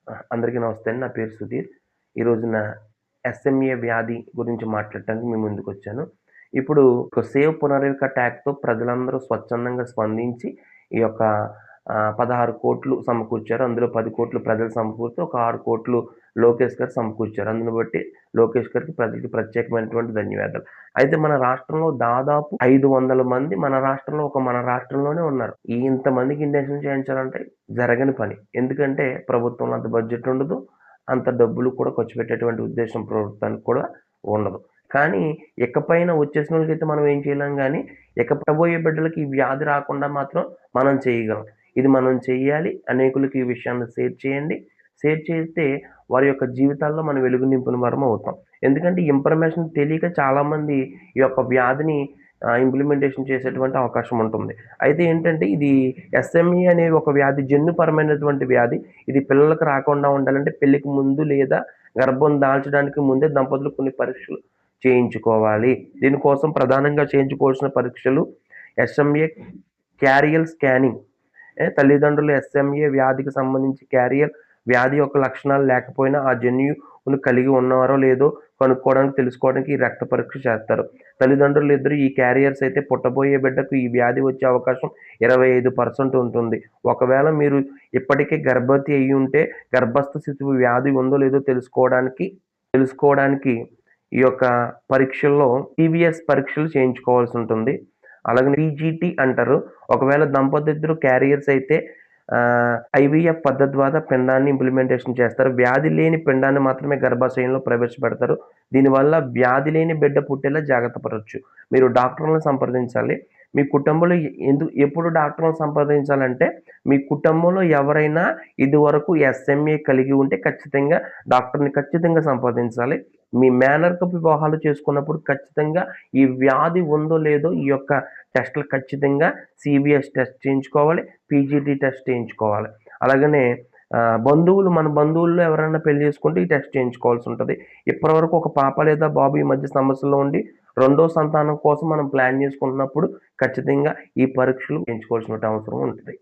అందరికీ నమస్తే అండి. నా పేరు సుధీర్. ఈ రోజున ఎస్ఎంఏ వ్యాధి గురించి మాట్లాడటానికి మీ ముందుకొచ్చాను. ఇప్పుడు ఒక సేవ్ పునర్విక ట్యాగ్‌తో ప్రజలందరూ స్వచ్ఛందంగా స్పందించి ఈ యొక్క 16,00,00,000 సమకూర్చారు. అందులో 10,00,00,000 ప్రజలు సమకూరితే ఒక 6,00,00,000 లోకేష్ గారు సమకూర్చారు. అందును బట్టి లోకేష్ గారికి ప్రజలకి ప్రత్యేకమైనటువంటి ధన్యవాదాలు. అయితే మన రాష్ట్రంలో దాదాపు 500 మంది మన రాష్ట్రంలోనే ఉన్నారు. ఇంతమందికి ఇంజెక్షన్ చేయించాలంటే జరగని పని. ఎందుకంటే ప్రభుత్వంలో అంత బడ్జెట్ ఉండదు. అంత డబ్బులు కూడా ఖర్చు పెట్టేటువంటి ఉద్దేశం ప్రభుత్వానికి కూడా ఉండదు. కానీ ఇకపైన వచ్చేసినోళ్ళకైతే మనం ఏం చేయలేం గానీ, ఇక పుట్టబోయే బిడ్డలకి ఈ వ్యాధి రాకుండా మాత్రం మనం చేయగలం. ఇది మనం చెయ్యాలి. అనేకులకి ఈ విషయాన్ని షేర్ చేయండి. షేర్ చేస్తే వారి యొక్క జీవితాల్లో మనం వెలుగు నింపిన వారం అవుతాం. ఎందుకంటే ఈ ఇన్ఫర్మేషన్ తెలియక చాలామంది ఈ యొక్క వ్యాధిని ఇంప్లిమెంటేషన్ చేసేటువంటి అవకాశం ఉంటుంది. అయితే ఏంటంటే ఇది ఎస్ఎంఈ అనే ఒక వ్యాధి జన్యుపరమైనటువంటి వ్యాధి. ఇది పిల్లలకు రాకుండా ఉండాలంటే పెళ్ళికి ముందు లేదా గర్భం దాల్చడానికి ముందే దంపతులు కొన్ని పరీక్షలు చేయించుకోవాలి. దీనికోసం ప్రధానంగా చేయించుకోవాల్సిన పరీక్షలు ఎస్ఎంఏ క్యారియల్ స్కానింగ్. తల్లిదండ్రులు ఎస్ఎంఏ వ్యాధికి సంబంధించి క్యారియర్ వ్యాధి యొక్క లక్షణాలు లేకపోయినా ఆ జన్యువును కలిగి ఉన్నారో లేదో కనుక్కోవడానికి తెలుసుకోవడానికి ఈ రక్త పరీక్ష చేస్తారు. తల్లిదండ్రులు ఇద్దరు ఈ క్యారియర్స్ అయితే పుట్టబోయే బిడ్డకు ఈ వ్యాధి వచ్చే అవకాశం 25% ఉంటుంది. ఒకవేళ మీరు ఇప్పటికే గర్భవతి అయ్యుంటే గర్భస్థ శిశువు వ్యాధి ఉందో లేదో తెలుసుకోవడానికి ఈ యొక్క పరీక్షల్లో టీవీఎస్ పరీక్షలు చేయించుకోవాల్సి ఉంటుంది. అలాగనే పీజీటీ అంటారు. ఒకవేళ దంపతులిద్దరూ క్యారియర్స్ అయితే ఐవీఎఫ్ పద్ధతి ద్వారా పిండాన్ని ఇంప్లిమెంటేషన్ చేస్తారు. వ్యాధి లేని పిండాన్ని మాత్రమే గర్భాశయంలో ప్రవేశపెడతారు. దీనివల్ల వ్యాధి లేని బిడ్డ పుట్టేలా జాగ్రత్త పడొచ్చు. మీరు డాక్టర్‌లను సంప్రదించాలి. మీ కుటుంబంలో ఎప్పుడు డాక్టర్‌లను సంప్రదించాలంటే, మీ కుటుంబంలో ఎవరైనా ఇదివరకు ఎస్ఎంఏ కలిగి ఉంటే ఖచ్చితంగా సంప్రదించాలి. మీ మేనరికపు వివాహాలు చేసుకున్నప్పుడు ఖచ్చితంగా ఈ వ్యాధి ఉందో లేదో ఈ యొక్క టెస్టులు ఖచ్చితంగా సీబీఎస్ టెస్ట్ చేయించుకోవాలి. పీజీటీ టెస్ట్ చేయించుకోవాలి. అలాగనే మన బంధువుల్లో ఎవరైనా పెళ్లి చేసుకుంటే ఈ టెస్ట్ చేయించుకోవాల్సి ఉంటది. ఇప్పటివరకు ఒక పాప లేదా బాబు ఈ మధ్య సమస్యలో ఉండి రెండో సంతానం కోసం మనం ప్లాన్ చేసుకుంటున్నప్పుడు ఖచ్చితంగా ఈ పరీక్షలు చేయించుకోవాల్సిన అవసరం ఉంటది.